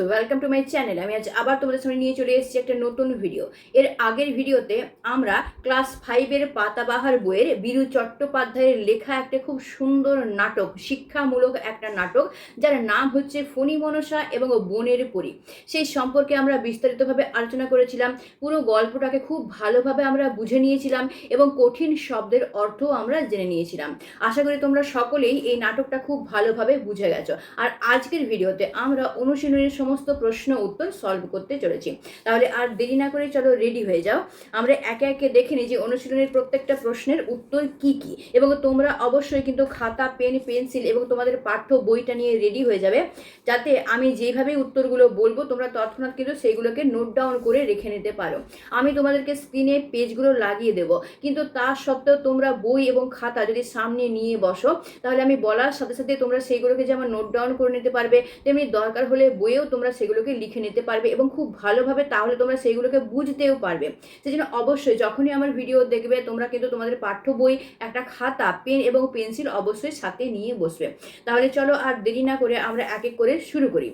Welcome to my channel. আমি আজ আবার তোমাদের সামনে নিয়ে চলে এসেছি একটা নতুন ভিডিও। এর আগের ভিডিওতে আমরা ক্লাস 5-এর পাতাবাহার বইয়ের বীরু চট্টোপাধ্যায়ের লেখা একটা খুব সুন্দর নাটক, শিক্ষামূলক একটা নাটক, যার নাম হচ্ছে ফণী মনসা এবং বনের পরী, সেই সম্পর্কে আমরা বিস্তারিতভাবে আলোচনা করেছিলাম। পুরো গল্পটাকে খুব ভালোভাবে আমরা বুঝে নিয়েছিলাম এবং কঠিন শব্দের অর্থও আমরা জেনে নিয়েছিলাম। আশা করি তোমরা সকলেই এই নাটকটা খুব ভালোভাবে বুঝে গেছো। আর আজকের ভিডিওতে আমরা অনুশীলনের সমস্ত প্রশ্ন উত্তর সলভ করতে চলেছি। তাহলে আর দেরি না করে চলো রেডি হয়ে যাও। আমরা একে একে দেখে নিই যে অনুশীলনের প্রত্যেকটা প্রশ্নের উত্তর কি কি, এবং তোমরা অবশ্যই কিন্তু খাতা, পেন, পেন্সিল এবং তোমাদের পাঠ্য বইটা নিয়ে রেডি হয়ে যাবে, যাতে আমি যেভাবে উত্তরগুলো বলবো তোমরা তৎক্ষণাৎ কিন্তু সেইগুলোকে নোট ডাউন করে রেখে নিতে পারো। আমি তোমাদেরকে স্ক্রিনে পেজগুলো লাগিয়ে দেবো, কিন্তু তা সত্ত্বেও তোমরা বই এবং খাতা যদি সামনে নিয়ে বসো, তাহলে আমি বলার সাথে সাথে তোমরা সেইগুলোকে যেমন নোট ডাউন করে নিতে পারবে, তেমনি দরকার হলে বইয়েও তোমরা সেগুলোকে লিখে নিতে পারবে এবং খুব ভালোভাবে, তাহলে তোমরা সেইগুলোকে বুঝতেও পারবে। সেই জন্য অবশ্যই যখনই আমার ভিডিও দেখবে তোমরা কিন্তু তোমাদের পাঠ্য বই, একটা খাতা, পেন এবং পেন্সিল অবশ্যই সাথে নিয়ে বসবে। তাহলে চলো আর দেরি না করে আমরা এক এক করে শুরু করি।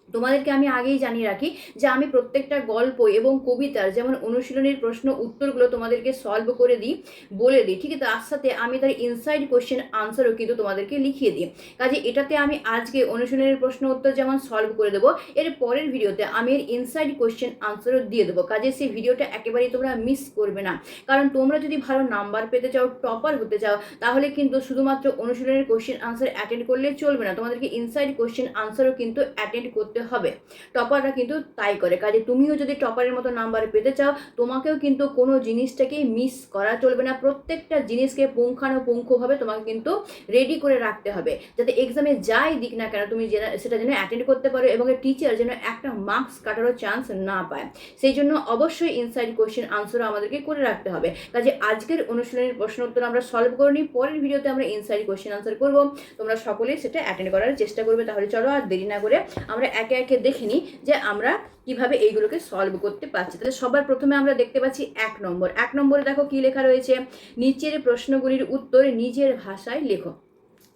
তোমাদেরকে আমি আগেই জানিয়ে রাখি যে আমি প্রত্যেকটা গল্প এবং কবিতার যেমন অনুশীলনের প্রশ্ন উত্তরগুলো তোমাদেরকে সলভ করে দিই, বলে দিই, ঠিক আছে, তার সাথে আমি তার ইনসাইড কোশ্চেন আনসারও কিন্তু তোমাদেরকে লিখিয়ে দিই। কাজে এটাতে আমি আজকে অনুশীলনের প্রশ্ন উত্তর যেমন সলভ করে দেবো, এর পরের ভিডিওতে আমি এর ইনসাইড কোশ্চেন আনসারও দিয়ে দেবো। কাজে সেই ভিডিওটা একেবারেই তোমরা মিস করবে না, কারণ তোমরা যদি ভালো নাম্বার পেতে চাও, টপার হতে চাও, তাহলে কিন্তু শুধুমাত্র অনুশীলনের কোশ্চেন আনসার অ্যাটেন্ড করলে চলবে না, তোমাদেরকে ইনসাইড কোশ্চেন আনসারও কিন্তু অ্যাটেন্ড করতে হবে। টপাররা কিন্তু তাই করে। কাজে তুমিও যদি টপারের মতো নাম্বার পেতে চাও, তোমাকেও কিন্তু কোনো জিনিসটাকে মিস করা চলবে না, প্রত্যেকটা জিনিসকে পুঙ্খানুপুঙ্খভাবে তোমাকে কিন্তু রেডি করে রাখতে হবে, যাতে এক্সামে যাই দিক না কেন তুমি সেটা যেন অ্যাটেন্ড করতে পারো এবং টিচার যেন একটা মার্কস কাটারও চান্স না পায়। সেই জন্য অবশ্যই ইনসাইড কোশ্চেন আনসারও আমাদেরকে করে রাখতে হবে। কাজে আজকের অনুশীলনের প্রশ্ন উত্তর আমরা সলভ করে নিই, পরের ভিডিওতে আমরা ইনসাইড কোশ্চেন আনসার করবো, তোমরা সকলেই সেটা অ্যাটেন্ড করার চেষ্টা করবে। তাহলে চলো আর দেরি না করে আমরা একে একে দেখে নিই যে আমরা কিভাবে এইগুলোকে সলভ করতে পারছি। তাহলে সবার প্রথমে আমরা দেখতে পাচ্ছি 1 নম্বর। 1 নম্বরে দেখো কি লেখা রয়েছে, নিচের প্রশ্নগুলির উত্তর নিজের ভাষায় লেখো।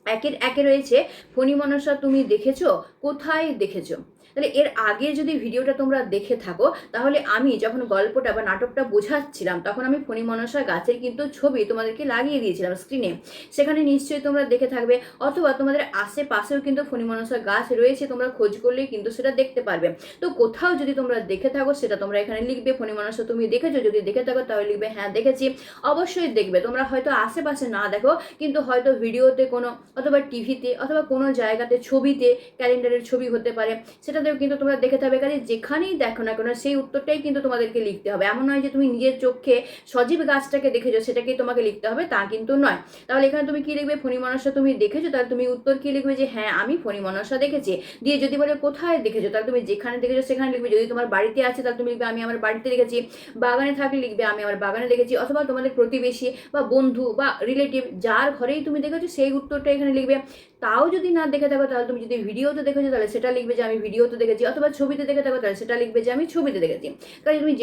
একের একে রয়েছে, ফণী মনসা তুমি দেখেছো, কোথায় দেখেছো? তাহলে এর আগে যদি ভিডিওটা তোমরা দেখে থাকো, তাহলে আমি যখন গল্পটা বা নাটকটা বোঝাচ্ছিলাম তখন আমি ফণী মনসা গাছের কিন্তু ছবি তোমাদেরকে লাগিয়ে দিয়েছিলাম স্ক্রিনে, সেখানে নিশ্চয়ই তোমরা দেখে থাকবে, অথবা তোমাদের আশেপাশেও কিন্তু ফণী মনসা গাছ রয়েছে, তোমরা খোঁজ করলেই কিন্তু সেটা দেখতে পারবে। তো কোথাও যদি তোমরা দেখে থাকো সেটা তোমরা এখানে লিখবে, ফণী মনসা তুমি দেখেছো, যদি দেখে থাকো তাহলে লিখবে হ্যাঁ দেখেছি। অবশ্যই দেখবে, তোমরা হয়তো আশেপাশে না দেখো, কিন্তু হয়তো ভিডিওতে কোনো, অথবা টিভিতে, অথবা কোনো জায়গাতে ছবিতে, ক্যালেন্ডারের ছবি হতে পারে, সেটাতেও কিন্তু তোমরা দেখে থাকবে। কাজে যেখানেই দেখো না কেন সেই উত্তরটাই কিন্তু তোমাদেরকে লিখতে হবে। এমন নয় যে তুমি নিজের চোখে সজীব গাছটাকে দেখেছো সেটাকেই তোমাকে লিখতে হবে, তা কিন্তু নয়। তাহলে এখানে তুমি কি লিখবে, ফণী মনসা তুমি দেখেছো, তাহলে তুমি উত্তর কি লিখবে যে হ্যাঁ আমি ফণী মনসা দেখেছি। দিয়ে যদি বলে কোথায় দেখেছো, তাহলে তুমি যেখানে দেখেছো সেখানে লিখবে। যদি তোমার বাড়িতে আছে তাহলে তুমি লিখবে আমি আমার বাড়িতে দেখেছি। বাগানে থাকলে লিখবে আমি আমার বাগানে দেখেছি। অথবা তোমাদের প্রতিবেশী বা বন্ধু বা রিলেটিভ যার ঘরেই তুমি দেখেছো সেই উত্তরটা এখানে লিখবে। তাও যদি না দেখে থাকো, তাহলে তুমি যদি ভিডিওতে দেখেছো তাহলে সেটা লিখবে যে আমি ভিডিওতে দেখেছি, অথবা ছবিতে দেখে থাকো তাহলে সেটা লিখবে যে আমি ছবিতে দেখেছি। কারণ তুমি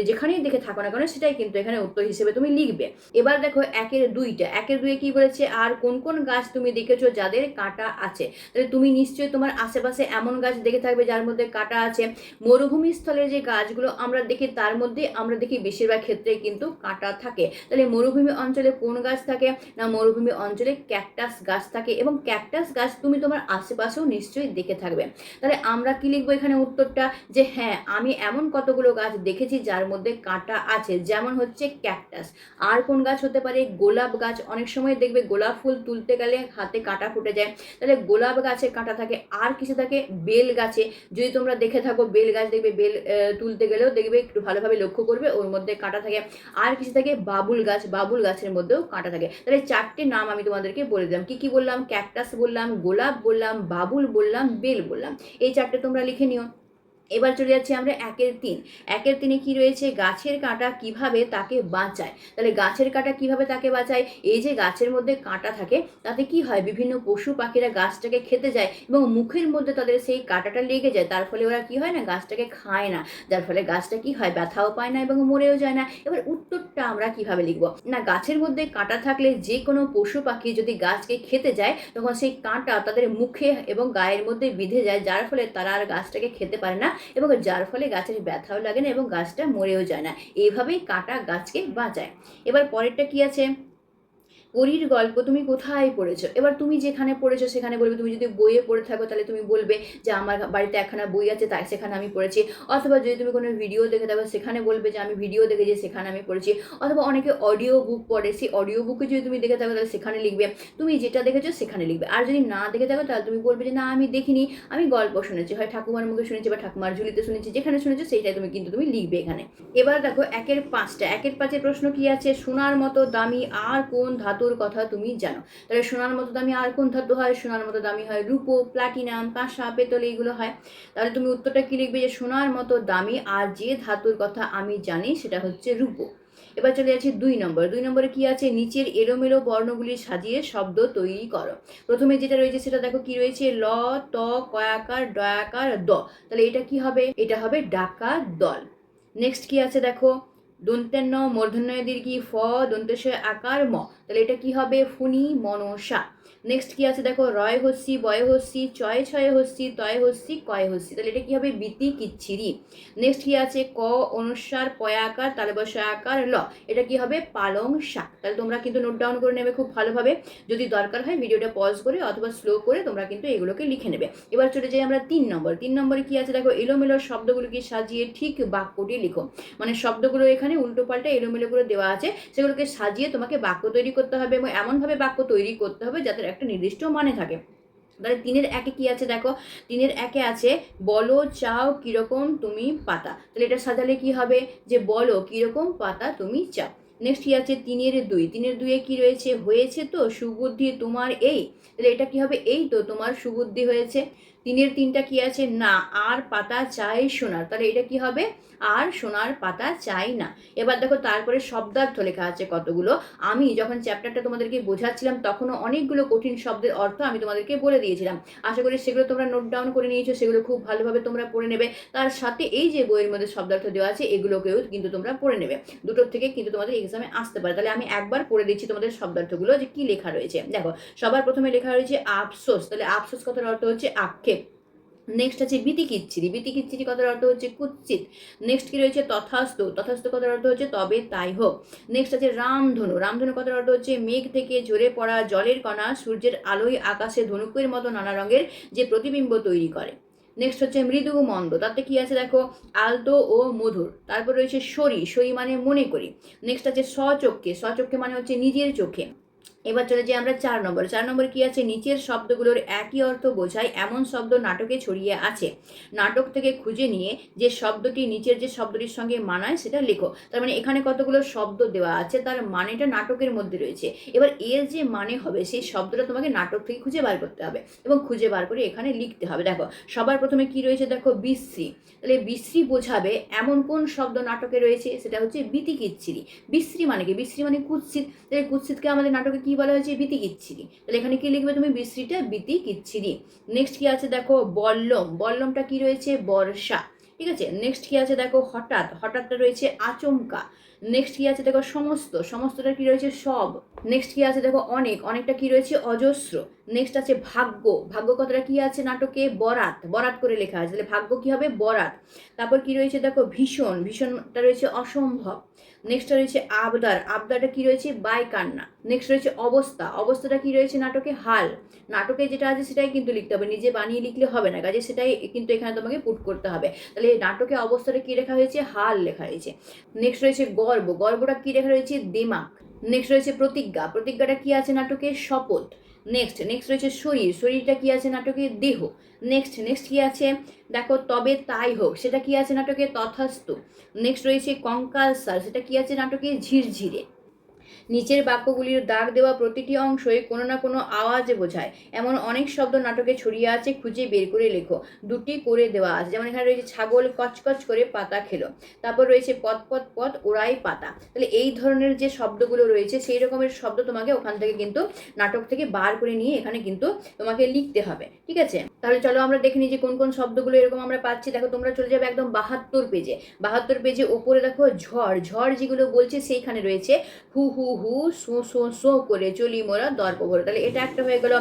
যেখানেই দেখে থাকো না কেন সেটাই কিন্তু এখানে উত্তর হিসেবে তুমি লিখবে। এবার দেখো 1-এর 2টা। 1-এর 2-এ কি বলেছে, আর কোন কোন গাছ তুমি দেখেছো যাদের কাঁটা আছে? তাহলে তুমি নিশ্চয়ই তোমার আশেপাশে এমন গাছ দেখে থাকবে যার মধ্যে কাঁটা আছে। মরুভূমি স্থলের যে গাছগুলো আমরা দেখি তার মধ্যে আমরা দেখি বেশিরভাগ ক্ষেত্রে কিন্তু কাঁটা থাকে। তাহলে মরুভূমি অঞ্চলে কোন গাছ থাকে না, মরুভূমি অঞ্চলে ক্যাকটাস গাছ থাকে, এবং ক্যাকটাস গাছ তুমি তোমার আশেপাশেও নিশ্চয়ই দেখে থাকবে। তাহলে আমরা কি লিখবো এখানে উত্তরটা, যে হ্যাঁ আমি এমন কতগুলো গাছ দেখেছি যার মধ্যে কাঁটা আছে, যেমন হচ্ছে ক্যাকটাস। আর কোন গাছ হতে পারে, গোলাপ গাছ। অনেক সময় দেখবে গোলাপ ফুল তুলতে গেলে হাতে কাঁটা ফুটে যায়, তাহলে গোলাপ গাছে কাঁটা থাকে। আর কিছু থাকে বেল গাছে, যদি তোমরা দেখে থাকো বেল গাছ দেখবে, বেল তুলতে গেলেও দেখবে, একটু ভালোভাবে লক্ষ্য করবে ওর মধ্যে কাঁটা থাকে। আর কিছু থাকে বাবুল গাছ, বাবুল গাছের মধ্যেও কাঁটা থাকে। তাহলে 4টে নাম আমি তোমাদেরকে বলে দিলাম। কি কি বললাম, ক্যাকটাস বললাম, গোলাপ বললাম, বাবুল বললাম, বেল বললাম। এই 4টে তোমরা লিখে নিও। এবার চলে যাচ্ছি আমরা 1-3। 1-3 কি রয়েছে, গাছের কাঁটা কিভাবে তাকে বাঁচায়। তাহলে গাছের কাঁটা কিভাবে তাকে বাঁচায়, এই যে গাছের মধ্যে কাঁটা থাকে তাতে কি হয়, বিভিন্ন পশু পাখিরা গাছটাকে খেতে যায় এবং মুখের মধ্যে তাদের সেই কাঁটাটা লেগে যায়, তার ফলে ওরা কি হয় না, গাছটাকে খায় না, যার ফলে গাছটা কি হয়, ব্যথাও পায় না এবং মরেও যায় না। এবার উত্তরটা আমরা কিভাবে লিখবো, না গাছের মধ্যে কাঁটা থাকলে যে কোনো পশু পাখি যদি গাছকে খেতে যায় তখন সেই কাঁটা তাদের মুখে এবং গায়ের মধ্যে বিঁধে যায়, যার ফলে তারা আর গাছটাকে খেতে পারে না এবং যার ফলে গাছের ব্যথাও লাগে না এবং গাছটা মরেও যায় না। এইভাবেই কাঁটা গাছকে বাঁচায়। এবার পরেরটা কি আছে, পরীর গল্প তুমি কোথায় পড়েছো। এবার তুমি যেখানে পড়েছো সেখানে বলবে, তুমি যদি বইয়ে পড়ে থাকো তাহলে তুমি বলবে যে আমার বাড়িতে একখানা বই আছে তাই সেখানে আমি পড়েছি, অথবা যদি তুমি কোনো ভিডিও দেখে থাকো সেখানে বলবে যে আমি ভিডিও দেখেছি সেখানে আমি পড়েছি, অথবা অনেকে অডিও বুক পড়ে, সেই অডিও বুকে যদি তুমি দেখে থাকো তাহলে সেখানে লিখবে, তুমি যেটা দেখেছো সেখানে লিখবে। আর যদি না দেখে থাকো তাহলে তুমি বলবে যে না আমি দেখিনি, আমি গল্প শুনেছি, হয় ঠাকুমার মুখে শুনেছি বা ঠাকুমার ঝুলিতে শুনেছি, যেখানে শুনেছো সেইটাই তুমি লিখবে এখানে। এবার দেখো 1-5টা 1-5 প্রশ্ন কি আছে, সোনার মতো দামি আর কোন ধাতুর কথা তুমি জানো। তাহলে সোনার মতো দামি আর কোন ধাতু হয়, সোনার মতো দামি হয় রূপো, প্লাটিনাম, কাঁসা, পেতল, এইগুলো হয়। তাহলে তুমি উত্তরটা কি লিখবে, যে সোনার মতো দামি আর যে ধাতুর কথা আমি জানি সেটা হচ্ছে রূপো। এবার চলে যাচ্ছি 2 নম্বর। 2 নম্বরে কি আছে, নিচের এলোমেলো বর্ণগুলি সাজিয়ে শব্দ তৈরি করো। প্রথমে যেটা রয়েছে সেটা দেখো কি রয়েছে, ল, ত, কয়াকার, ডয়াকার, দ। তাহলে এটা কি হবে, এটা হবে ডাকাত দল। নেক্সট কি আছে দেখো, দন্তেন্ন মূর্ধন্য দীর্ঘি ফ, দন্তেশ আকার ম। তাহলে এটা কি হবে, ফুনি মনসা। নেক্সট কি আছে দেখো, রয় হস্যি, বয় হস্যি, চয় ছয় হস্যি, তয় হস্যি, কয় হস্যি। তাহলে এটা কি হবে, বিতি কিচ্ছিরি। নেক্সট কি আছে, ক অনুস্বার পয়াকার তালবশ আকার ল। এটা কি হবে, পালং শাক। তাহলে তোমরা কিন্তু নোট ডাউন করে নেবে খুব ভালোভাবে, যদি দরকার হয় ভিডিওটা পজ করে অথবা স্লো করে তোমরা কিন্তু এগুলোকে লিখে নেবে। এবার চলে যাই আমরা 3 নম্বর। 3 নম্বরে কি আছে দেখো, এলোমেলো শব্দগুলোকে সাজিয়ে ঠিক বাক্যটি লিখো। মানে শব্দগুলো এখানে উল্টো পাল্টা এলোমেলো করে দেওয়া আছে, সেগুলোকে সাজিয়ে তোমাকে বাক্য তৈরি করতে হবে এবং এমনভাবে বাক্য তৈরি করতে হবে যাতে একটা নির্দিষ্ট মানে থাকে। তাহলে 3-1 কি আছে দেখো, 3-1 আছে বলো চাও কিরকম তুমি পাতা। তাহলে এটা সাজালে কি হবে, যে বলো কিরকম পাতা তুমি চাও। নেক্সট কি আছে 3-2। 3-2 কি রয়েছে, হয়েছে তো সুবুদ্ধি তোমার এই। তাহলে এটা কি হবে, এই তো তোমার সুবুদ্ধি হয়েছে। 3-3টা কি আছে, না আর পাতা চাই সোনার। তাহলে এটা কি হবে, আর সোনার পাতা চাই না। এবার দেখো তারপরে শব্দার্থ লেখা আছে কতগুলো। আমি যখন চ্যাপ্টারটা তোমাদেরকে বোঝাচ্ছিলাম তখনও অনেকগুলো কঠিন শব্দের অর্থ আমি তোমাদেরকে বলে দিয়েছিলাম। আশা করি সেগুলো তোমরা নোট ডাউন করে নিয়েছো, সেগুলো খুব ভালোভাবে তোমরা পড়ে নেবে। তার সাথে এই যে বইয়ের মধ্যে শব্দার্থ দেওয়া আছে এগুলোকেও কিন্তু তোমরা পড়ে নেবে, দুটোর থেকে কিন্তু তোমাদের এক্সামে আসতে পারে। তাহলে আমি একবার পড়ে দিচ্ছি তোমাদের শব্দার্থগুলো যে কি লেখা রয়েছে। দেখো সবার প্রথমে লেখা রয়েছে আফসোস। তাহলে আফসোস কথার অর্থ হচ্ছে আক্ষেপ। নেক্সট আছে বিতিকিচ্ছিরি। বিতিকিচ্ছিরি কথার অর্থ হচ্ছে কুৎসিত। নেক্সট কি রয়েছে তথাস্তু। তথাস্তু কথার অর্থ হচ্ছে তবে তাই হোক। নেক্সট আছে রামধনু। রামধনু কথার অর্থ হচ্ছে মেঘ থেকে ঝরে পড়া জলের কণা সূর্যের আলোয় আকাশে ধনুকের মতো নানা রঙের যে প্রতিবিম্ব তৈরি করে। নেক্সট হচ্ছে মৃদু মন্দ। তাতে কি আছে দেখো, আলতো ও মধুর। তারপর রয়েছে সরি। সরি মানে মনে করি। নেক্সট আছে স্বচক্ষে। স্বচক্ষে মানে হচ্ছে নিজের চোখে। এবার চলে যাই আমরা 4 নম্বর। 4 নম্বর কি আছে, নিচের শব্দগুলোর একই অর্থ বোঝায় এমন শব্দ নাটকে ছড়িয়ে আছে। নাটক থেকে খুঁজে নিয়ে যে শব্দটি নিচের যে শব্দটির সঙ্গে মানায় সেটা লেখো। তার মানে এখানে কতগুলো শব্দ দেওয়া আছে, তার মানেটা নাটকের মধ্যে রয়েছে। এবার এর যে মানে হবে সেই শব্দটা তোমাকে নাটক থেকে খুঁজে বার করতে হবে এবং খুঁজে বার করে এখানে লিখতে হবে। দেখো সবার প্রথমে কি রয়েছে দেখো, বিশ্রী। তাহলে বিশ্রী বোঝাবে এমন কোন শব্দ নাটকে রয়েছে, সেটা হচ্ছে বিতিকিচ্ছিরি। বিশ্রী মানে কি, বিশ্রী মানে কুৎসিত। তাহলে কুৎসিতকে আমাদের নাটকে কি বলা হয়েছে, বিতিকিচ্ছিরি। তাহলে এখানে কি লিখবে তুমি, বিশ্রীটা বিতিকিচ্ছিরি। নেক্সট কি আছে দেখো, বল্লম। বল্লমটা কি রয়েছে, বর্ষা। ঠিক আছে। নেক্সট কি আছে দেখো, হঠাৎ। হঠাৎটা রয়েছে আচমকা। নেক্সট কি আছে দেখো, সমস্ত। সমস্তটা কি রয়েছে, সব। নেক্সট কি আছে দেখো, অনেক। অনেকটা কি রয়েছে, অজস্র। নেক্সট আছে ভাগ্য। ভাগ্য কথাটা কি আছে নাটকে, বরাত। বরাত করে লেখা আছে, তাহলে ভাগ্য কি হবে, বরাত। তারপর কি রয়েছে দেখো, ভীষণ। ভীষণটা রয়েছে অসম্ভব। নেক্সটটা রয়েছে আবদার। আবদারটা কি রয়েছে, বাইকান্না। নেক্সট রয়েছে অবস্থা। অবস্থাটা কি রয়েছে নাটকে, হাল। নাটকে যেটা আছে সেটাই কিন্তু লিখতে হবে, নিজে বানিয়ে লিখলে হবে না, কাজে সেটাই কিন্তু এখানে তোমাকে পুট করতে হবে। তাহলে নাটকে অবস্থাটা কি লেখা হয়েছে, হাল লেখা হয়েছে। নেক্সট রয়েছে গর্ব। গর্বটা কি লেখা রয়েছে, দিমাগ। নেক্সট রয়েছে প্রতিজ্ঞা। প্রতিজ্ঞাটা কি আছে নাটকে, শপথ। নেক্সট রয়েছে শরীর। শরীরটা কি আছে নাটকে, দেহ। নেক্সট কি আছে দেখো, তবে তাই হোক। সেটা কি আছে নাটকে, তথাস্তু। নেক্সট রয়েছে কঙ্কালসার। সেটা কি আছে নাটকে, ঝিরঝিরে। নিচের বাক্যগুলির দাগ দেওয়া প্রতিটি অংশই কোনো না কোনো আওয়াজে বোঝায় এমন অনেক শব্দ নাটকে ছড়িয়ে আছে, খুঁজে বের করে লেখো। দুটি করে দেওয়া আছে, যেমন এখানে রয়েছে ছাগল কচকচ করে পাতা খেলো, তারপর রয়েছে পথ পথ পথ ওড়াই পাতা। তাহলে এই ধরনের যে শব্দগুলো রয়েছে সেই রকমের শব্দ তোমাকে ওখান থেকে কিন্তু নাটক থেকে বার করে নিয়ে এখানে কিন্তু তোমাকে লিখতে হবে, ঠিক আছে? তাহলে চলো আমরা দেখে নিই যে কোন কোন শব্দগুলো এরকম আমরা পাচ্ছি। দেখো তোমরা চলে যাবে একদম 72 পেজে। 72 পেজে ওপরে দেখো ঝড়, ঝড় যেগুলো বলছে সেইখানে রয়েছে হু হু হু, সো সো সো করে চলি মোরা দর্প ভরে। তাহলে এটা একটা হয়ে গেল।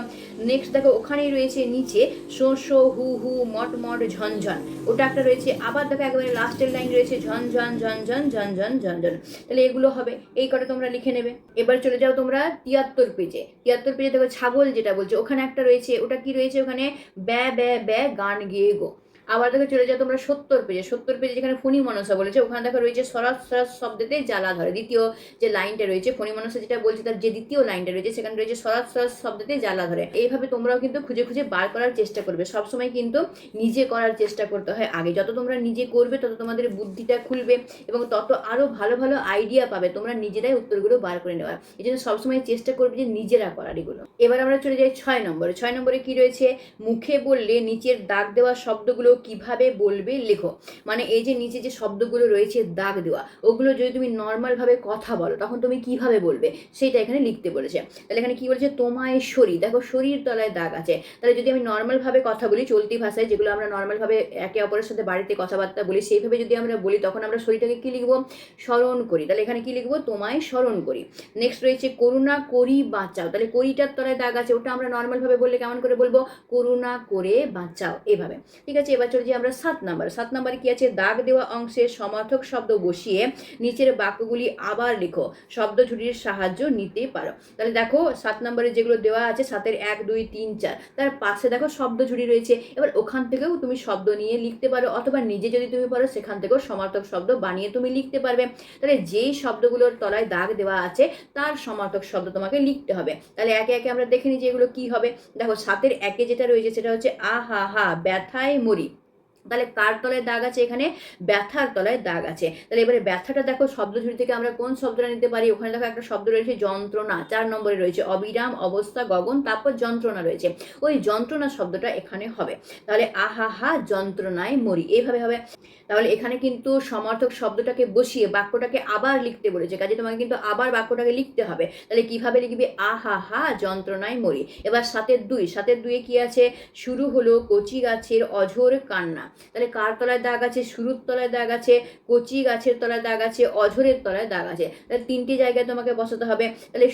নেক্সট দেখো ওখানেই রয়েছে নিচে শো শো হু হু মট মট ঝনঝন, ওটা একটা রয়েছে। আবার দেখো একেবারে লাস্টের লাইন রয়েছে ঝনঝন ঝনঝন ঝনঝন ঝনঝন। তাহলে এগুলো হবে, এই কটা তোমরা লিখে নেবে। এবার চলে যাও তোমরা 73 পেজে। 73 পেজে দেখো ছাগল যেটা বলছে ওখানে একটা রয়েছে, ওটা কি রয়েছে ওখানে ব্যা ব্যা ব্যা গান গেয়ে গো। আবার দেখো চলে যাও তোমরা 70 পেজে। 70 পেজে যেখানে ফণি মনসা বলেছে ওখানে দেখো রয়েছে সরাস সরাস শব্দতে জ্বালা ধরে। দ্বিতীয় যে লাইনটা রয়েছে ফণি মনসা যেটা বলছে তার যে দ্বিতীয় লাইনটা রয়েছে সেখানে রয়েছে সরাস সরাস শব্দতে জ্বালা ধরে। এইভাবে তোমরাও কিন্তু খুঁজে খুঁজে বার করার চেষ্টা করবে। সবসময় কিন্তু নিজে করার চেষ্টা করতে হয় আগে। যত তোমরা নিজে করবে তত তোমাদের বুদ্ধিটা খুলবে এবং তত আরও ভালো ভালো আইডিয়া পাবে তোমরা নিজেরাই উত্তরগুলো বার করে নেওয়ার। এই জন্য সবসময় চেষ্টা করবে যে নিজেরা করার এগুলো। এবার আমরা চলে যাই 6 নম্বরে। 6 নম্বরে কি রয়েছে মুখে বললে নিচের দাগ দেওয়া শব্দগুলো কিভাবে বলবে লেখো। মানে এই যে নিচে যে শব্দগুলো রয়েছে দাগ দেওয়া, ওগুলো যদি তুমি নর্মালভাবে কথা বলো তখন তুমি কিভাবে বলবে সেটা এখানে লিখতে বলেছে। তাহলে এখানে কি বলেছে তোমায় শরীর, দেখো শরীর তলায় দাগ আছে। তাহলে যদি আমি নর্মালভাবে কথা বলি চলতি ভাষায়, যেগুলো আমরা নর্মালভাবে একে অপরের সাথে বাড়িতে কথাবার্তা বলি সেইভাবে যদি আমরা বলি তখন আমরা শরীরটাকে কি লিখবো স্মরণ করি। তাহলে এখানে কি লিখবো তোমায় স্মরণ করি। নেক্সট রয়েছে করুণা করি বাঁচাও। তাহলে করিটার তলায় দাগ আছে, ওটা আমরা নর্মালভাবে বললে কেমন করে বলবো করুণা করে বাঁচাও এভাবে, ঠিক আছে? এবার চলে যাই আমরা 7 নম্বর। 7 নম্বরে কি আছে দাগ দেওয়া অংশে সমার্থক শব্দ বসিয়ে নিচের বাক্যগুলি আবার লিখো, শব্দ ঝুড়ির সাহায্য নিতে পারো। তাহলে দেখো 7 নম্বরে যেগুলো দেওয়া আছে 7-এর 1 2 3 4 তার পাশে দেখো শব্দ ঝুড়ি রয়েছে। এবার ওখান থেকেও তুমি শব্দ নিয়ে লিখতে পারো অথবা নিজে যদি তুমি পারো সেখান থেকেও সমার্থক শব্দ বানিয়ে তুমি লিখতে পারবে। তাহলে যেই শব্দগুলোর তলায় দাগ দেওয়া আছে তার সমার্থক শব্দ তোমাকে লিখতে হবে। তাহলে একে একে আমরা দেখে নিই যে এগুলো কি হবে। দেখো 7-এর 1-এ যেটা রয়েছে সেটা হচ্ছে আহা হা ব্যথায় মরি। তাহলে কার তলায় দাগ আছে এখানে ব্যথার তলায় দাগ আছে। তাহলে এবারে ব্যথাটা দেখো শব্দ ঝুড়ি থেকে আমরা কোন শব্দটা নিতে পারি, ওখানে দেখো একটা শব্দ রয়েছে যন্ত্রণা। 4 নম্বরে রয়েছে অবিরাম অবস্থা গগন, তারপর যন্ত্রণা রয়েছে, ওই যন্ত্রণা শব্দটা এখানে হবে। তাহলে আহা হা যন্ত্রণায় মরি এইভাবে হবে। তাহলে এখানে কিন্তু সমার্থক শব্দটাকে বসিয়ে বাক্যটাকে আবার লিখতে বলেছে, কাজে তোমাকে কিন্তু আবার বাক্যটাকে লিখতে হবে। তাহলে কিভাবে লিখবে আহা হা যন্ত্রণায় মরি। এবার 7-এর 2, 7-এর 2-এ কি আছে শুরু হলো কচি গাছের অঝোর কান্না। তাহলে কার তলায় দাগ আছে শুরুর তলায় দাগ আছে, কচি গাছের তলায় দাগ আছে, অঝোরের তলায় দাগ আছে। তাহলে 3টি জায়গায় তোমাকে বসাতে হবে। তাহলে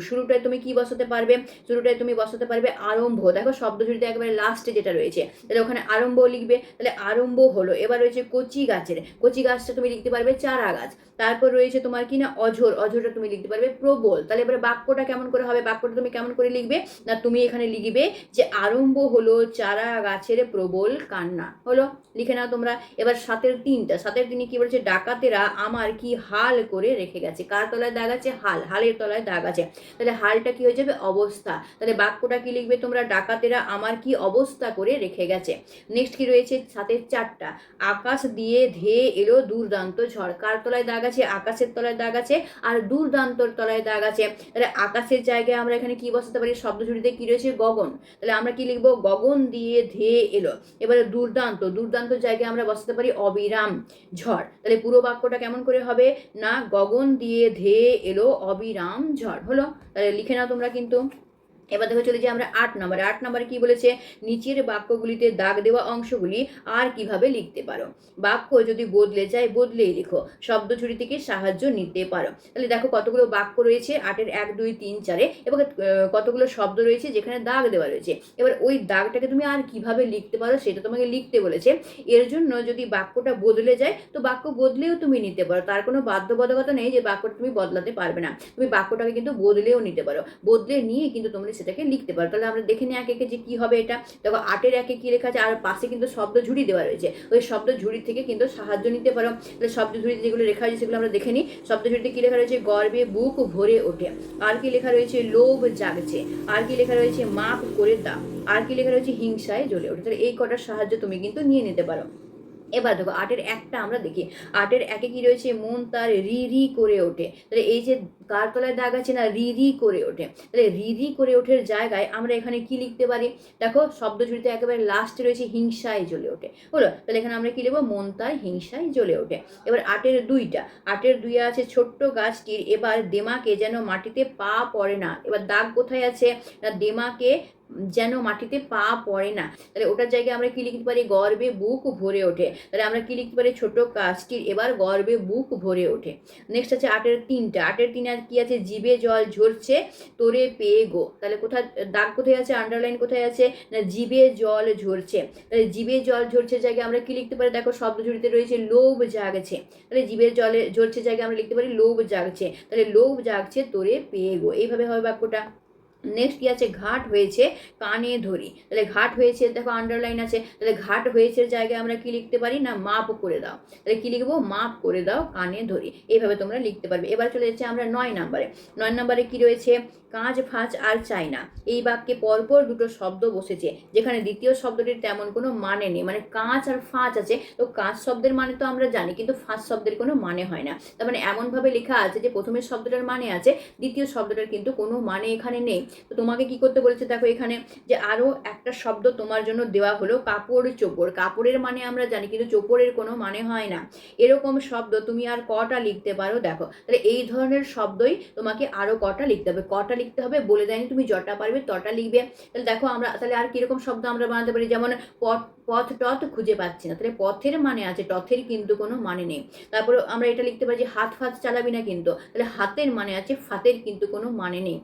শুরুটায় তুমি কি বসাতে পারবে, শুরুটায় তুমি বসাতে পারবে আরম্ভ। দেখো শব্দ ঝুড়িতে একেবারে লাস্টে যেটা রয়েছে তাহলে ওখানে আরম্ভ লিখবে। তাহলে আরম্ভ হলো। এবার রয়েছে কচি গাছের, কচি গাছটা তুমি লিখতে পারবে চারা গাছ। তারপর রয়েছে তোমার কি না অঝোর, অঝোরটা তুমি লিখতে পারবে প্রবল। তাহলে এবারে বাক্যটা কেমন করে হবে, বাক্যটা তুমি কেমন করে লিখবে না তুমি এখানে লিখবে যে আরম্ভ হলো চারা গাছের প্রবল কান্না। হলো, লিখে নাও তোমরা। এবার 7-এর 3টা, 7-এর 3-এ কি বলছে ডাকাতেরা আমার কি হাল করে রেখে গেছে। কার তলায় দাগ আছে হাল, হালের তলায় দাগ আছে। তাহলে হালটা কি হয়ে যাবে অবস্থা। তাহলে বাক্যটা কি লিখবে তোমরা ডাকাতেরা আমার কি অবস্থা করে রেখে গেছে। নেক্সট কি রয়েছে 7-এর 4টা আকাশ দিয়ে ধেয়ে এলো দুর্দান্ত ঝড়। কার তলায় দাগ আছে আকাশের তলায় দাগ আছে আর দুর্দান্তর তলায় দাগ আছে। তাহলে আকাশের জায়গায় আমরা এখানে কি বসাতে পারি শব্দ ঝুড়িতে কি রয়েছে গগন। তাহলে আমরা কি লিখবো গগন দিয়ে ধেয়ে এলো। এবারে দুর্দান্ত, দুর্দান্ত জায়গায় আমরা বসাতে পারি অবিরাম ঝড়। তাহলে পুরো বাক্যটা কেমন করে হবে না গগন দিয়ে ধেয়ে এলো অবিরাম ঝড়। হলো, তাহলে লিখে নাও তোমরা কিন্তু। এবার দেখো চলে যাই আমরা 8 নম্বরে। 8 নম্বরে কি বলেছে নিচের বাক্যগুলিতে দাগ দেওয়া অংশগুলি আর কিভাবে লিখতে পারো। বাক্য যদি বদলে যায় বদলেই লিখো, শব্দ ঝুড়ি থেকে সাহায্য নিতে পারো। তাহলে দেখো কতগুলো বাক্য রয়েছে 8-এর 1 2 3 4-এ এবং কতগুলো শব্দ রয়েছে যেখানে দাগ দেওয়া রয়েছে। এবার ওই দাগটাকে তুমি আর কিভাবে লিখতে পারো সেটা তোমাকে লিখতে বলেছে। এর জন্য যদি বাক্যটা বদলে যায় তো বাক্য বদলেও তুমি নিতে পারো, তার কোনো বাধ্যবাধকতা নেই যে বাক্যটা তুমি বদলাতে পারবে না। তুমি বাক্যটাকে কিন্তু বদলেও নিতে পারো, বদলে নিয়ে কিন্তু তোমরা সেটাকে লিখতে পারো। তাহলে আমরা দেখে নিই একে একে যে কি হবে এটা। দেখো 8-এর 1-এ কি লেখা আছে আর পাশে কিন্তু শব্দ ঝুড়ি দেওয়া রয়েছে, ওই শব্দ ঝুড়ি থেকে কিন্তু সাহায্য নিতে পারো। তাহলে শব্দ ঝুড়িতে যেগুলো লেখা আছে সেগুলো আমরা দেখে নিই। শব্দ ঝুড়িতে কি লেখা রয়েছে গর্বে বুক ভরে ওঠে, আর কি লেখা রয়েছে লোভ জাগছে, আর কি লেখা রয়েছে মাপ করে দাও, আর কি লেখা রয়েছে হিংসায় জ্বলে ওঠে। তাহলে এই কটার সাহায্য তুমি কিন্তু নিয়ে নিতে পারো। এবার দেখো 8-এর 1টা আমরা দেখি। 8-এর 1-এ কি রয়েছে? মন তার রি রি করে ওঠে। তাহলে এই যে কার তলায় দাগ আছে না, রি রি করে ওঠে। তাহলে রি রি করে ওঠের জায়গায় আমরা এখানে কি লিখতে পারি? দেখো শব্দ জুড়িতে একেবারে লাস্টে রয়েছে হিংসায় জ্বলে ওঠে, হলো? তাহলে এখানে আমরা কি লিখবো? মন তার হিংসায় জ্বলে ওঠে। এবার 8-এর 2টা, 8-এর 2-এ আছে ছোট্ট গাছটির এবার দেমাকে যেন মাটিতে পা পড়ে না। এবার দাগ কোথায় আছে না, দেমাকে যেন মাটিতে পা পড়ে না। তাহলে ওটার জায়গায় আমরা কি লিখতে পারি? গর্বে বুক ভরে ওঠে। তাহলে আমরা কি লিখতে পারি? ছোট গাছটির এবার গর্বে বুক ভরে ওঠে। নেক্সট আছে 8-এর 3টা, 8-এর 3-এ কি আছে? জিভে জল ঝরছে তোরে পেয়ে গো। তাহলে কোথায় দাগ কোথায় আছে, আন্ডারলাইন কোথায় আছে না, জিভে জল ঝরছে। তাহলে জিভে জল ঝরছে জায়গায় আমরা কি লিখতে পারি? দেখো শব্দ জুড়িতে রয়েছে লোভ জাগছে। তাহলে জিভে জলে ঝরছে জায়গায় আমরা লিখতে পারি লোভ জাগছে। তাহলে লোভ জাগছে তোরে পেয়ে গো, এইভাবে হবে বাক্যটা। নেক্সট কি আছে? ঘাট হয়েছে কানে ধরি। তাহলে ঘাট হয়েছে, দেখো আন্ডারলাইন আছে। তাহলে ঘাট হয়েছে জায়গায় আমরা কি লিখতে পারি না, মাপ করে দাও। তাহলে কি লিখবো? মাপ করে দাও কানে ধরি। এইভাবে তোমরা লিখতে পারবে। এবার চলে যাচ্ছে আমরা 9 নম্বরে। 9 নম্বরে কি রয়েছে? কাঁচ ফাঁচ আর চাই না। এই বাক্যে পরপর দুটো শব্দ বসেছে, যেখানে দ্বিতীয় শব্দটির তেমন কোনো মানে নেই। মানে কাঁচ আর ফাঁচ আছে, তো কাঁচ শব্দের মানে তো আমরা জানি, কিন্তু ফাঁচ শব্দের কোনো মানে হয় না। তার মানে এমনভাবে লেখা আছে যে প্রথমের শব্দটার মানে আছে, দ্বিতীয় শব্দটার কিন্তু কোনো মানে এখানে নেই। তো তোমাকে কি করতে বলেছে? দেখো এখানে যে আরও একটা শব্দ তোমার জন্য দেওয়া হলো, কাপড় চোপড়। কাপড়ের মানে আমরা জানি, কিন্তু চোপড়ের কোনো মানে হয় না। এরকম শব্দ তুমি আর কটা লিখতে পারো? দেখো তাহলে এই ধরনের শব্দই তোমাকে আরও কটা লিখতে হবে। কটা লিখতে হবে বলে দেয়নি, তুমি যটা পারবে তটা লিখবে। তাহলে দেখো আমরা তাহলে আর কিরকম শব্দ আমরা বানাতে পারি? যেমন পথ টথ খুঁজে পাচ্ছি না। তাহলে পথের মানে আছে, টথের কিন্তু কোনো মানে নেই। তারপরে আমরা এটা লিখতে পারি যে হাত ফাত চালাবি না কিন্তু। তাহলে হাতের মানে আছে, ফাতের কিন্তু কোনো মানে নেই।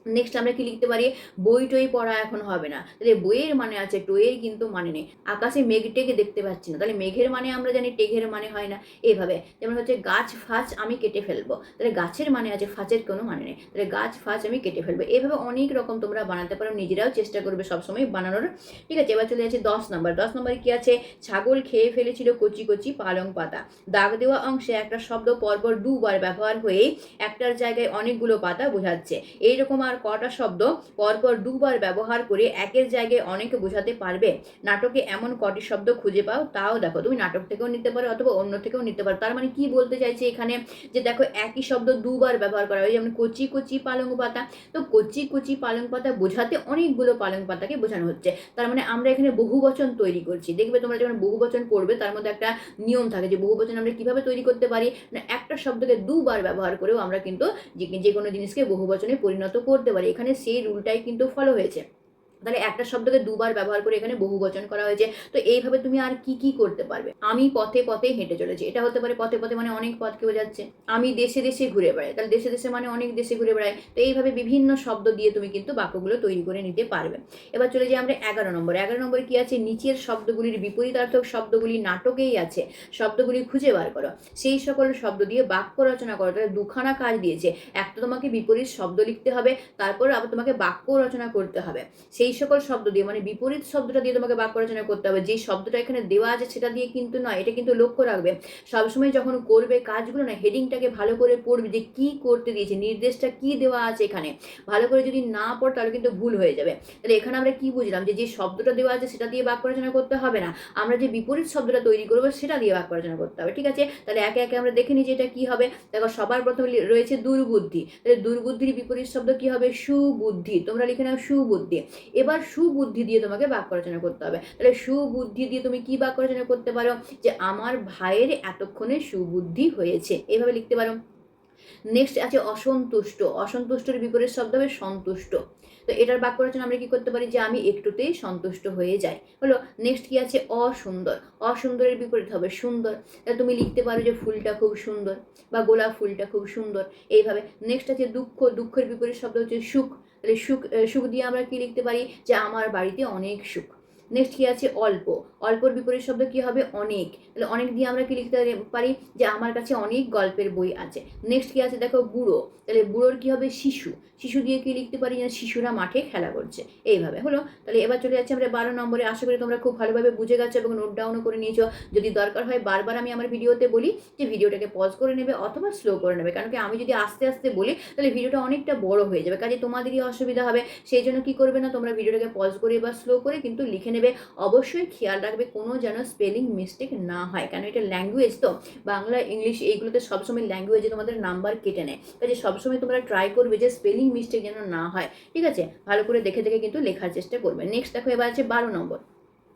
নেক্সট আমরা কি লিখতে পারি? বই টই পড়া এখন হবে না। তাহলে বইয়ের মানে আছে, টইয়ের কিন্তু মানে নেই। আকাশে মেঘ টেঘে দেখতে পাচ্ছি না। তাহলে মেঘের মানে আমরা জানি, টেঘের মানে হয় না। এইভাবে যেমন হচ্ছে গাছ ফাছ আমি কেটে ফেলবো। তাহলে গাছের মানে আছে, ফাঁচের কোনো মানে নেই। তাহলে গাছ ফাছ আমি কেটে ফেলবো। এইভাবে অনেক রকম তোমরা বানাতে পারো, নিজেরাও চেষ্টা করবে সবসময় বানানোর। ঠিক আছে, এবার চলে যাচ্ছে 10 নম্বর। 10 নম্বরে কি আছে? ছাগল খেয়ে ফেলেছিল কচি কচি পালং পাতা। দাগ দেওয়া অংশে একটা শব্দ পরপর দুবার ব্যবহার হয়ে একটার জায়গায় অনেকগুলো পাতা বোঝাচ্ছে। এইরকম আর কটা শব্দ পরপর দুবার ব্যবহার করে একের জায়গায় অনেকে বোঝাতে পারবে? নাটকে এমন কটি শব্দ খুঁজে পাও তাও দেখো। তুমি নাটক থেকেও নিতে পারো অথবা অন্য থেকেও নিতে পারো। তার মানে কি বলতে চাইছে এখানে? যে দেখো একই শব্দ দুবার ব্যবহার করা হয়, যেমন কচি কচি পালং পাতা। তো কচি কচি পালং পাতা বোঝাতে অনেকগুলো পালং পাতাকে বোঝানো হচ্ছে। তার মানে আমরা এখানে বহুবচন তৈরি করছি। দেখবে তোমরা যখন বহুবচন পড়বে তার মধ্যে একটা নিয়ম থাকে যে বহুবচন আমরা কিভাবে তৈরি করতে পারি না, একটা শব্দকে দুবার ব্যবহার করেও আমরা কিন্তু যে কোনো জিনিসকে বহুবচনে পরিণত করতে পারি। এখানে সেই রুলটাই কিন্তু ফলো হয়েছে। তাহলে একটা শব্দকে দুবার ব্যবহার করে এখানে বহুবচন করা হয়েছে। তো এইভাবে তুমি আর কি কি করতে পারবে? আমি পথে পথে হেঁটে চলেছি, এটা হতে পারে পথে পথে মানে অনেক পথকে বোঝাচ্ছে। আমি দেশে দেশে ঘুরে বেড়াই, তাহলে দেশে দেশে মানে অনেক দেশে ঘুরে বেড়াই। তো এইভাবে বিভিন্ন শব্দ দিয়ে তুমি কিন্তু বাক্যগুলো তৈরি করে নিতে পারবে। এবার চলে যাই আমরা 11 নম্বর। 11 নম্বরে কি আছে? নিচের শব্দগুলির বিপরীতার্থক শব্দগুলি নাটকেই আছে, শব্দগুলি খুঁজে বার করো। সেই সকল শব্দ দিয়ে বাক্য রচনা করো। তাহলে দুখানা কাজ দিয়েছে, একটা তোমাকে বিপরীত শব্দ লিখতে হবে, তারপর আবার তোমাকে বাক্য রচনা করতে হবে। সেই সকল শব্দ দিয়ে মানে বিপরীত শব্দটা দিয়ে তোমাকে বাক্য রচনা করতে হবে। যে শব্দটা এখানে দেওয়া আছে সেটা দিয়ে কিন্তু নয়। এটা কিন্তু লক্ষ্য রাখবে, সবসময় যখন করবে কাজগুলো না, হেডিংটাকে ভালো করে পড়বে যে কি করতে দিয়েছে, নির্দেশটা কি দেওয়া আছে এখানে। ভালো করে যদি না পড় তাহলে কিন্তু ভুল হয়ে যাবে। তাহলে এখানে আমরা কি বুঝলাম? যে শব্দটা দেওয়া আছে সেটা দিয়ে বাক্য রচনা করতে হবে না, আমরা যে বিপরীত শব্দটা তৈরি করবো সেটা দিয়ে বাক্য রচনা করতে হবে। ঠিক আছে, তাহলে একে একে আমরা দেখে নিই যে এটা কি হবে। দেখো সবার প্রথমে রয়েছে দুর্বুদ্ধি। তাহলে দুর্বুদ্ধির বিপরীত শব্দ কি হবে? সুবুদ্ধি। তোমরা লিখে নাও সুবুদ্ধি। এবার সুবুদ্ধি দিয়ে তোমাকে বাক্য রচনা করতে হবে। তাহলে সুবুদ্ধি দিয়ে তুমি কি বাক্য রচনা করতে পারো? যে আমার ভাইয়ের এতক্ষণে সুবুদ্ধি হয়েছে, এইভাবে লিখতে পারো। নেক্সট আছে অসন্তুষ্ট। অসন্তুষ্টর বিপরীত শব্দ হবে সন্তুষ্ট। তো এটার বাক্য রচনা আমরা কি করতে পারি? যে আমি একটুতেই সন্তুষ্ট হয়ে যাই, হলো। নেক্সট কি আছে? অসুন্দর। অসুন্দরের বিপরীত হবে সুন্দর। তাহলে তুমি লিখতে পারো যে ফুলটা খুব সুন্দর বা গোলাপ ফুলটা খুব সুন্দর, এইভাবে। নেক্সট আছে দুঃখ। দুঃখের বিপরীত শব্দ হচ্ছে সুখ। তাহলে সুখ দিয়ে আমরা কি লিখতে পারি? যে আমার বাড়িতে অনেক সুখ। নেক্সট কি আছে? অল্প। অল্পর বিপরীত শব্দ কি হবে? অনেক। তাহলে অনেক দিয়ে আমরা কি লিখতে পারি? যে আমার কাছে অনেক গল্পের বই আছে। নেক্সট কি আছে? দেখো বুড়ো। তাহলে বুড়োর কি হবে? শিশু। শিশু দিয়ে কি লিখতে পারি? না শিশুরা মাঠে খেলা করছে, এইভাবে, হলো। তাহলে এবার চলে যাচ্ছে আমরা 12 নম্বরে। আশা করি তোমরা খুব ভালোভাবে বুঝে গেছো এবং নোট ডাউনও করে নিয়েছো। যদি দরকার হয় বারবার আমি আমার ভিডিওতে বলি যে ভিডিওটাকে পজ করে নেবে অথবা স্লো করে নেবে, কারণ কি আমি যদি আস্তে আস্তে বলি তাহলে ভিডিওটা অনেকটা বড় হয়ে যাবে, কাজে তোমাদেরই অসুবিধা হবে। সেই জন্য কি করবে না, তোমরা ভিডিওটাকে পজ করে বা স্লো করে কিন্তু লিখে নেবে। অবশ্যই খেয়াল রাখবে কোনো যেন স্পেলিং মিস্টেক না হয়, কারণ এটা ল্যাঙ্গুয়েজ তো, বাংলা ইংলিশ এইগুলোতে সবসময় ল্যাঙ্গুয়েজে তোমাদের নাম্বার কেটে নেয়। কাজে সবসময় তোমরা ট্রাই করবে যে স্পেলিং মিস্টেক যেন না হয়, ঠিক আছে? ভালো করে দেখে দেখে কিন্তু লেখার চেষ্টা করবে। নেক্সট দেখো, এবার আছে 12 নম্বর।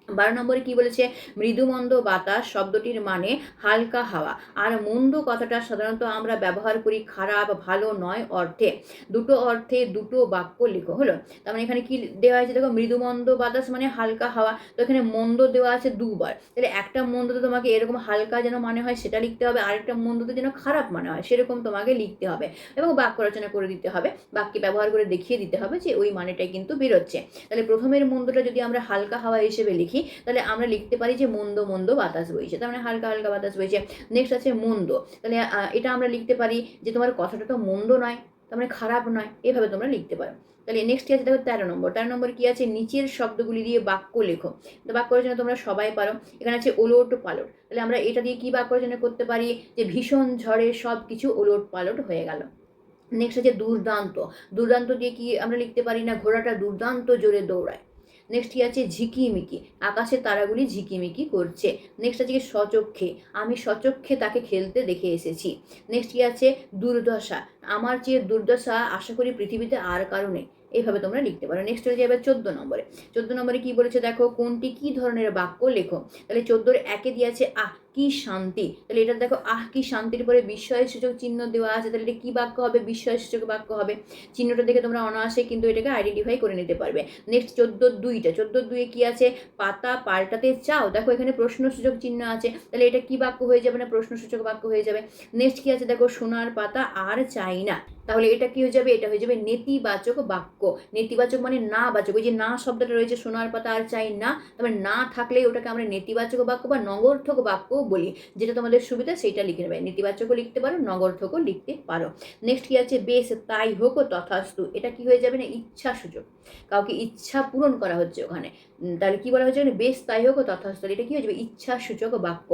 12 নম্বরে কি বলেছে, মৃদুমন্দ বাতাস শব্দটির মানে হালকা হাওয়া। আর মন্দ কথাটা সাধারণত আমরা ব্যবহার করি খারাপ, ভালো নয় অর্থে। দুটো অর্থে দুটো বাক্য লেখো। হলো, তার মানে এখানে কি দেওয়া হয়েছে দেখো, মৃদুমন্দ বাতাস মানে হালকা হাওয়া, তো এখানে মন্দ দেওয়া আছে দুবার, তাহলে একটা মন্দতে তোমাকে এরকম হালকা যেন মানে হয় সেটা লিখতে হবে, আরেকটা মন্দতে যেন খারাপ মানে হয় সেরকম তোমাকে লিখতে হবে, এবং বাক্য রচনা করে দিতে হবে, বাক্যে ব্যবহার করে দেখিয়ে দিতে হবে যে ওই মানেটাই কিন্তু বেরোচ্ছে। তাহলে প্রথমের মন্দটা যদি আমরা হালকা হাওয়া হিসেবে লিখি, তাহলে আমরা লিখতে পারি যে মন্দ মন্দ বাতাস বইছে, তার মানে হালকা হালকা বাতাস বইছে। নেক্সট আছে মন্দ, তাহলে এটা আমরা লিখতে পারি যে তোমার কথাটা তো মন্দ নয়, তার মানে খারাপ নয়, এভাবে তোমরা লিখতে পারো। তাহলে নেক্সট আছে দেখো 13 নম্বর। 13 নম্বর কি আছে, নিচের শব্দগুলি দিয়ে বাক্য লেখো। তো বাক্য রচনা তোমরা সবাই পারো। এখানে আছে ওলট পালট, তাহলে আমরা এটা দিয়ে কি বাক্য রচনা করতে পারি, যে ভীষণ ঝড়ে সব কিছু ওলট পালট হয়ে গেল। নেক্সট আছে দুর্দান্ত। দুর্দান্ত দিয়ে কি আমরা লিখতে পারি না, ঘোড়াটা দুর্দান্ত জোরে দৌড়ায়। নেক্সট কি আছে, ঝিকিমিকি, আকাশের তারাগুলি ঝিকিমিকি করছে। নেক্সট আছে কি সচক্ষে, আমি সচক্ষে তাকে খেলতে দেখে এসেছি। নেক্সট কি আছে দুর্দশা, আমার চেয়ে দুর্দশা আশা করি পৃথিবীতে আর কারো নেই। এইভাবে তোমরা লিখতে পারো। নেক্সট হয়ে যাবে 14 নম্বরে। 14 নম্বরে কি বলেছে দেখো, কোনটি কি ধরনের বাক্য লেখো। তাহলে 14-এর 1-এ দিয়ে আছে আহ কি শান্তি, তাহলে এটা দেখো আহ কি শান্তির পরে বিস্ময়ের সূচক চিহ্ন দেওয়া আছে, তাহলে এটা কি বাক্য হবে, বিস্ময়ের সূচক বাক্য হবে। চিহ্নটা দেখে তোমরা অনায়াসে কিন্তু এটাকে আইডেন্টিফাই করে নিতে পারবে। নেক্সট 14-2টা, 14-2-এ কি আছে, পাতা পাল্টাতে চাও, দেখো এখানে প্রশ্নসূচক চিহ্ন আছে, তাহলে এটা কি বাক্য হয়ে যাবে না, প্রশ্নসূচক বাক্য হয়ে যাবে। নেক্সট কি আছে দেখো, সোনার পাতা আর চাই না, তাহলে এটা কি হয়ে যাবে, এটা হয়ে যাবে নেতিবাচক বাক্য। নেতিবাচক মানে না বাচক, ওই যে না শব্দটা রয়েছে, সোনার পাতা আর চাই না, তবে না থাকলে ওটাকে আমরা নেতিবাচক বাক্য বা নগর্থক বাক্য বলি, যেটা তোমাদের সুবিধা সেইটা লিখে নেবে। নেতিবাচকও লিখতে পারো, নগর্থকও লিখতে পারো। নেক্সট কি আছে, বেশ তাই হোক তথাস্তু, এটা কি হয়ে যাবে না, ইচ্ছা সূচক, কাউকে ইচ্ছা পূরণ করা হচ্ছে ওখানে, তাহলে কি বলা হচ্ছে, বেশ তাই হোক তথাস্তু, এটা কি হয়ে যাবে, ইচ্ছা সূচক বাক্য।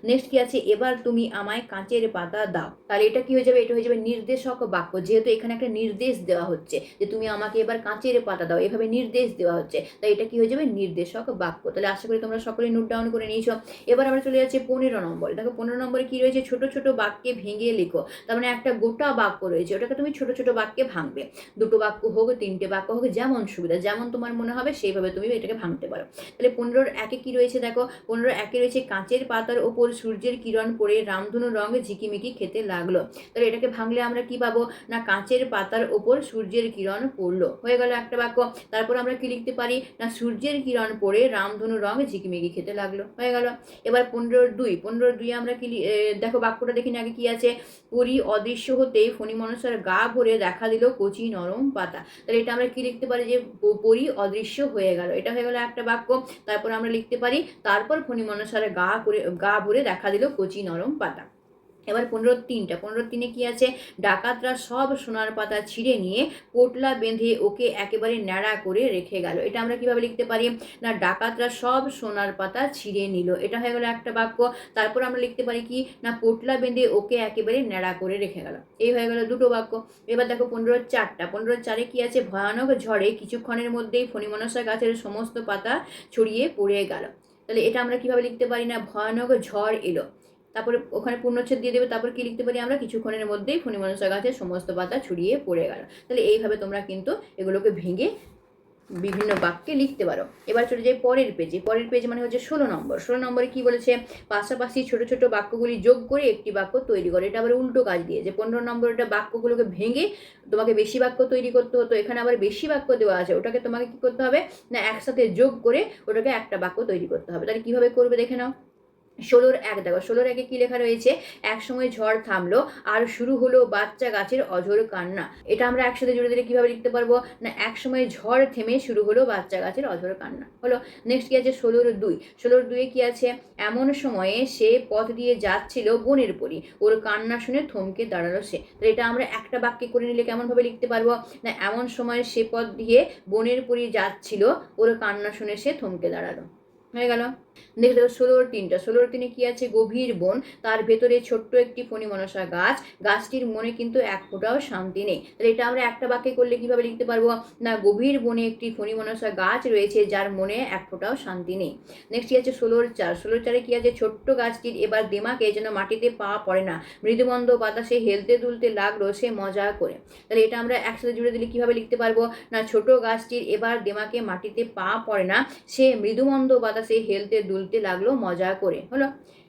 নেক্সট কি আছে, এবার তুমি আমায় কাঁচের পাতা দাও, তাহলে এটা কি হয়ে যাবে, এটা হয়ে যাবে নির্দেশক বাক্য, যেহেতু এখানে একটা নির্দেশ দেওয়া হচ্ছে যে তুমি আমাকে এবার কাঁচের পাতা দাও, এভাবে নির্দেশ দেওয়া হচ্ছে, তাই এটা কি হয়ে যাবে, নির্দেশক বাক্য। তাহলে আশা করি তোমরা সকলেই নোট ডাউন করে নিয়েছো। এবার আমরা চলে যাচ্ছি 15 নম্বরে। দেখো 15 নম্বরে কি রয়েছে, ছোট ছোট বাক্যে ভেঙে লেখো। তার মানে একটা গোটা বাক্য রয়েছে, ওটাকে তুমি ছোট ছোট বাক্যে ভাঙবে, দুটো বাক্য হোক, 3টে বাক্য হোক, যেমন সুবিধা, যেমন তোমার মনে হবে সেইভাবে তুমি এটাকে ভাঙতে পারো। তাহলে 15-1-এ কি রয়েছে দেখো, 15-1-এ রয়েছে কাঁচের পাতার ওপর সূর্যের কিরণ পড়ে রামধনু রঙ ঝিকিমিকি খেতে লাগলো। তাহলে এটাকে ভাঙলে আমরা কি পাবো না, কাঁচের পাতার ওপর সূর্যের কিরণ পড়লো, হয়ে গেল একটা বাক্য। তারপর আমরা কি লিখতে পারি না, সূর্যের কিরণ পড়ে রামধনু রঙ ঝিকিমিকি খেতে লাগলো, হয়ে গেল। এবার 15-2 আমরা কি দেখো বাক্যটা দেখিনি আগে কি আছে, পরি অদৃশ্য হতেই ফণি মনসার গা ভরে দেখা দিল কচি নরম পাতা, তাহলে এটা আমরা কি লিখতে পারি, যে পরি অদৃশ্য হয়ে গেল, এটা হয়ে গেল একটা বাক্য। তারপর আমরা লিখতে পারি, তারপর ফণি মনসার গা ভরে দেখা দিল কচি নরম পাতা। এবার 15-3 কি আছে, ডাকাতরা সব সোনার পাতা ছিঁড়ে নিয়ে পোটলা বেঁধে ওকে একেবারে ন্যাড়া করে রেখে গেল, এটা আমরা কিভাবে লিখতে পারি না, ডাকাতরা সব সোনার পাতা ছিঁড়ে নিল, এটা হয়ে গেল একটা বাক্য। তারপর আমরা লিখতে পারি কি না, পোটলা বেঁধে ওকে একেবারে ন্যাড়া করে রেখে গেল, এই হয়ে গেল দুটো বাক্য। এবার দেখো 15-4 কি আছে, ভয়ানক ঝড়ে কিছুক্ষণের মধ্যেই ফণিমনসা গাছের সমস্ত পাতা ছড়িয়ে পড়ে গেল, তাহলে এটা আমরা কিভাবে লিখতে পারি না, ভয়ানক ঝড় এলো, তারপরে ওখানে পূর্ণচ্ছেদ দিয়ে দেবে, তারপর কি লিখতে পারি আমরা, কিছুক্ষণের মধ্যেই ফণিমনসা গাছের সমস্ত পাতা ছড়িয়ে পড়ে গেল। তাহলে এইভাবে তোমরা কিন্তু এগুলোকে ভেঙে বিভিন্ন বাক্যে লিখতে পারো। এবার চলে যাই পরের পেজে। পরের পেজ মানে হচ্ছে 16 নম্বর। 16 নম্বরে কি বলেছে, পাশাপাশি ছোট ছোট বাক্যগুলি যোগ করে একটি বাক্য তৈরি করো, এটা আবার উল্টো কাজ দিয়েছে। 15 নম্বর এটা বাক্যগুলোকে ভেঙে তোমাকে বেশি বাক্য তৈরি করতে হতো, এখানে আবার বেশি বাক্য দেওয়া আছে, ওটাকে তোমাকে কি করতে হবে না, একসাথে যোগ করে ওটাকে একটা বাক্য তৈরি করতে হবে। তাহলে কিভাবে করবে দেখে নাও। 16-1 দেখো, 16-1-এ কি লেখা রয়েছে, এক সময় ঝড় থামলো আর শুরু হলো বাচ্চা গাছের অঝোর কান্না, এটা আমরা একসাথে জুড়ে দিলে কিভাবে লিখতে পারবো না, এক সময় ঝড় থেমে শুরু হলো বাচ্চা গাছের অঝোর কান্না, হলো। নেক্সট কি আছে 16-2 কি আছে, এমন সময়ে সে পথ দিয়ে যাচ্ছিল বনের পরি, ওর কান্না শুনে থমকে দাঁড়ালো সে, তাহলে এটা আমরা একটা বাক্যে করে নিলে কেমন ভাবে লিখতে পারবো না, এমন সময় সে পথ দিয়ে বনের পরি যাচ্ছিল, ওর কান্না শুনে সে থমকে দাঁড়ালো, হয়ে গেল। দেখে দেখো 16-3টা 16-3 কি আছে, গভীর বন, তার ভেতরে ছোট্ট একটি ফণিমনসা গাছ, গাছটির মনে কিন্তু এক ফোঁটাও শান্তি নেই। তাহলে এটা আমরা একটা বাক্যে করলে কিভাবে লিখতে পারবো না, গভীর বনে একটি ফণিমনসা গাছ রয়েছে যার মনে এক ফোঁটাও শান্তি নেই। নেক্সট কি আছে 16-4 16-4 কি আছে, ছোট্ট গাছটির এবার দেমাকে যেন মাটিতে পা পড়ে না, মৃদুমন্দ বাতাসে হেলতে দুলতে লাগলো সে মজা করে। তাহলে এটা আমরা একসাথে জুড়ে দিলে কিভাবে লিখতে পারবো না, ছোট গাছটির এবার দেমাকে মাটিতে পা পড়ে না, সে মৃদুমন্দ বাতাসে হেলতে দুলতে লাগলো মজা করে। হলো।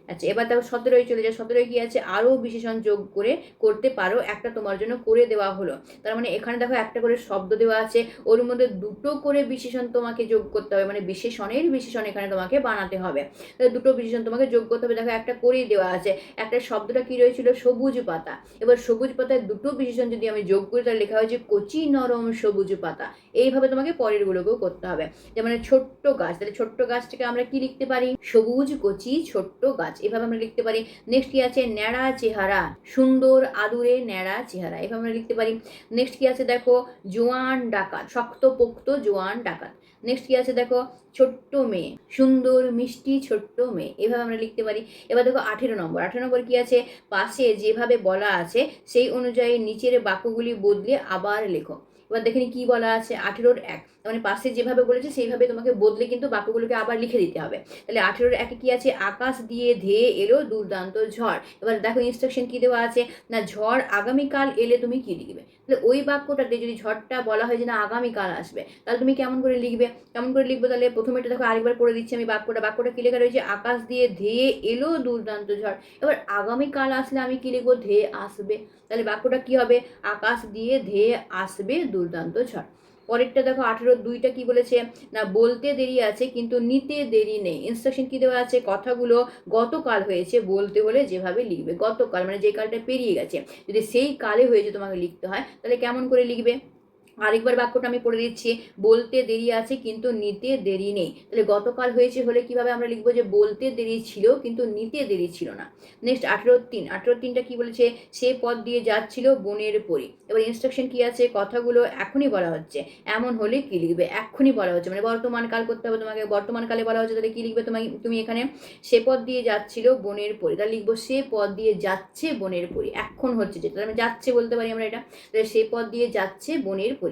আচ্ছা, এবার দেখো 17 চলে যায়। 17 কি আছে, আরও বিশেষণ যোগ করে করতে পারো, একটা তোমার জন্য করে দেওয়া হলো। তার মানে এখানে দেখো একটা করে শব্দ দেওয়া আছে, ওর মধ্যে দুটো করে বিশেষণ তোমাকে যোগ করতে হবে, মানে বিশেষণের বিশেষণ এখানে তোমাকে বানাতে হবে। তাহলে দুটো বিশেষণ তোমাকে যোগ করতে হবে। দেখো একটা করেই দেওয়া আছে, একটা শব্দটা কি রয়েছিল, সবুজ পাতা। এবার সবুজ পাতায় দুটো বিশেষণ যদি আমি যোগ করি তাহলে লেখা হয়েছে কচি নরম সবুজ পাতা। এইভাবে তোমাকে পরের গুলোকেও করতে হবে। যেমন ছোট্ট গাছ, তাহলে ছোট্ট গাছটাকে আমরা কি লিখতে পারি, সবুজ কচি ছোট্ট গাছ, এভাবে আমরা লিখতে পারি। নেক্সট কি আছে, ন্যাড়া চেহারা, সুন্দর আদুরে ন্যাড়া চেহারা, এভাবে আমরা লিখতে পারি। নেক্সট কি আছে দেখো, জোয়ান ডাকাত, শক্তপোক্ত জোয়ান ডাকাত। নেক্সট কি আছে দেখো, ছোট্ট মেয়ে, সুন্দর মিষ্টি ছোট্ট মেয়ে, এভাবে আমরা লিখতে পারি। এবার দেখো 18 নম্বর। 18 নম্বর কি আছে, পাশে যেভাবে বলা আছে সেই অনুযায়ী নিচের বাক্যগুলি বদলে আবার লেখো। এবার দেখে কি বলা আছে, 18-1, মানে পাশে যেভাবে বলেছে সেইভাবে তোমাকে বদলে কিন্তু বাক্যগুলোকে আবার লিখে দিতে হবে। তাহলে 18-1 কি আছে, আকাশ দিয়ে ধেয়ে এলো দুর্দান্ত ঝড়। এবার দেখো ইনস্ট্রাকশন কি দেওয়া আছে না, ঝড় আগামীকাল এলে তুমি কি লিখবে। তাহলে ওই বাক্যটাতে যদি ঝড়টা বলা হয় যে না আগামীকাল আসবে, তাহলে তুমি কেমন করে লিখবে, কেমন করে লিখবে। তাহলে প্রথমে এটা দেখো আরেকবার পড়ে দিচ্ছি আমি বাক্যটা কি লেখা রয়েছে, আকাশ দিয়ে ধেয়ে এলো দুর্দান্ত ঝড়। এবার আগামীকাল আসলে আমি কি লিখবো, ধেয়ে আসবে। তাহলে বাক্যটা কি হবে, আকাশ দিয়ে ধেয়ে আসবে দুর্দান্ত ঝড়। পরেরটা দেখো 18-2টা কি বলেছে না, বলতে দেরি আছে কিন্তু নিতে দেরি নেই। ইনস্ট্রাকশন কি দেওয়া আছে, কথাগুলো গতকাল হয়েছে বলতে হলে যেভাবে লিখবে, গতকাল মানে যে কালটা পেরিয়ে গেছে, যদি সেই কালে হয়েছে তোমাকে লিখতে হয় তাহলে কেমন করে লিখবে। আরেকবার বাক্যটা আমি পড়ে দিচ্ছি, বলতে দেরি আছে কিন্তু নিতে দেরি নেই। তাহলে গতকাল হয়েছে হলে কিভাবে আমরা লিখবো, যে বলতে দেরি ছিল কিন্তু নিতে দেরি ছিল না। নেক্সট 18-3 18-3টা কি বলেছে, সে পথ দিয়ে যাচ্ছিল বনের পরি। এবার ইনস্ট্রাকশন কি আছে, কথাগুলো এখনই বলা হচ্ছে, এমন হলে কি লিখবে, এক্ষুনি বলা হচ্ছে মানে বর্তমান কাল করতে হবে তোমাকে, বর্তমান কালে বলা হচ্ছে, তাহলে কি লিখবে তুমি এখানে, সে পথ দিয়ে যাচ্ছিল বনের পরি, তাহলে লিখবো সে পথ দিয়ে যাচ্ছে বনের পরি, এখন হচ্ছে যেটা, তাহলে আমি যাচ্ছে বলতে পারি আমরা এটা। তাহলে সে পথ দিয়ে যাচ্ছে বনের পরি।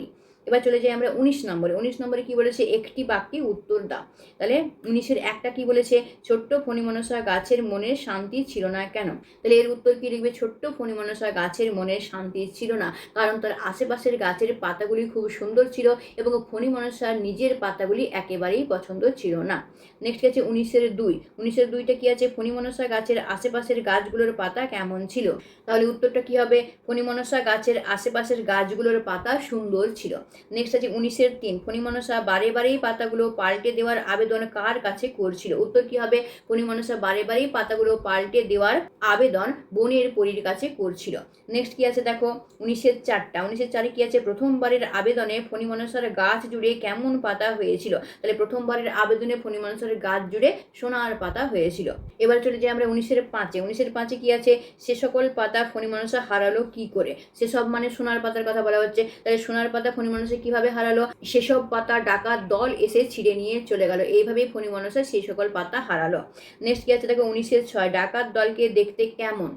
এবার চলে যাই আমরা 19 নম্বরে। 19 নম্বরে কি বলেছে, একটি বাক্যে উত্তর দাও। তাহলে 19-1টা কি বলেছে, ছোট্ট ফণিমনসা গাছের মনে শান্তি ছিল না কেন। তাহলে এর উত্তর কি লিখবে, ছোট্ট ফণিমনসা গাছের মনে শান্তি ছিল না কারণ তার আশেপাশের গাছের পাতাগুলি খুব সুন্দর ছিল এবং ফণিমনসার নিজের পাতাগুলি একেবারেই পছন্দ ছিল না। নেক্সট আছে 19-2 19-2টা কি আছে, ফণিমনসা গাছের আশেপাশের গাছগুলোর পাতা কেমন ছিল। তাহলে উত্তরটা কি হবে, ফণিমনসা গাছের আশেপাশের গাছগুলোর পাতা সুন্দর ছিল। নেক্সট আছে 19-3 ফণিমনসা বারে বারেই পাতাগুলো পাল্টে দেওয়ার আবেদন কার কাছে করছিল। উত্তর কি হবে, ফণিমনসা বারে বারেই পাতাগুলো পাল্টে দেওয়ার আবেদন বনের পরীর কাছে করছিল। নেক্সট কি আছে দেখো 19-4টা 19-4 কি আছে, প্রথমবারের আবেদনে ফণিমনসার গাছ জুড়ে কেমন পাতা হয়েছিল। তাহলে প্রথমবারের আবেদনে ফণিমনসার গাছ জুড়ে সোনার পাতা হয়েছিল। এবার চলে যাই আমরা 19-5 19-5 কি আছে, সে সকল পাতা ফণিমনসা হারালো কি করে। সেসব মানে সোনার পাতার কথা বলা হচ্ছে, তাহলে সোনার পাতা ফণিমনসা কিভাবে হারালো, সেসব পাতা ডাকাত দল এসে ছিঁড়ে নিয়ে চলে গেল, এইভাবেই ফণিমনসা সেই সকল পাতা হারালো। নেক্সট কি আছে দেখো 19-6 ডাকাত দলকে দেখতে কেমন।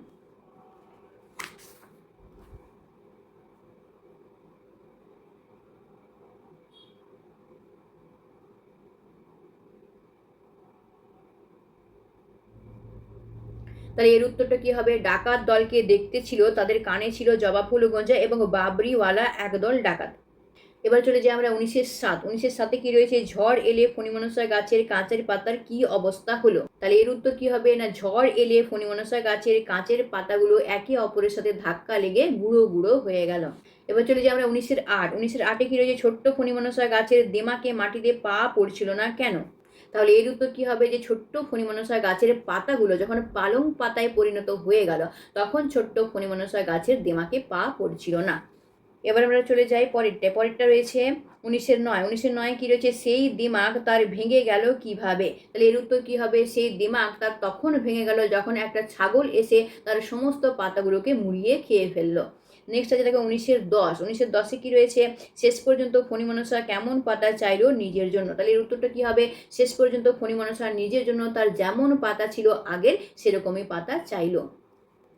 তাহলে এর উত্তরটা কি হবে, ডাকাত দলকে দেখতে ছিল, তাদের কানে ছিল জবা ফুল গোঁজা এবং বাবরিওয়ালা একদল ডাকাত। এবার চলে যাই আমরা 19-7 19-7 কি রয়েছে, ঝড় এলে ফণিমনসা গাছের কাঁচের পাতার কি অবস্থা হলো। তাহলে এর উত্তর কি হবে না, ঝড় এলে ফণিমনসা গাছের কাঁচের পাতাগুলো একে অপরের সাথে ধাক্কা লেগে গুঁড়ো গুঁড়ো হয়ে গেল। এবার চলে যাই আমরা 19-8 19-8 কি রয়েছে, ছোট্ট ফণিমনসা গাছের দেমাকে মাটিতে পা পড়ছিল না কেন। তাহলে এর উত্তর কি হবে, যে ছোট্ট ফণিমনসা গাছের পাতাগুলো যখন পালং পাতায় পরিণত হয়ে গেল তখন ছোট্ট ফণিমনসা গাছের দেমাকে পা পড়ছিল না। এবার আমরা চলে যাই পরেরটা রয়েছে 19-9 19-9 কি রয়েছে, সেই দিমাগ তার ভেঙে গেল কিভাবে। তাহলে এর উত্তর কি হবে, সেই দিমাগ তার তখন ভেঙে গেল যখন একটা ছাগল এসে তার সমস্ত পাতাগুলোকে মুড়িয়ে খেয়ে ফেললো। নেক্সট আছে দেখো 1910। 1910 কি রয়েছে, শেষ পর্যন্ত ফণী মনসা কেমন পাতা চাইলো নিজের জন্য। তাহলে এর উত্তরটা কি হবে, শেষ পর্যন্ত ফণী মনসা নিজের জন্য তার যেমন পাতা ছিল আগের সেরকমই পাতা চাইলো।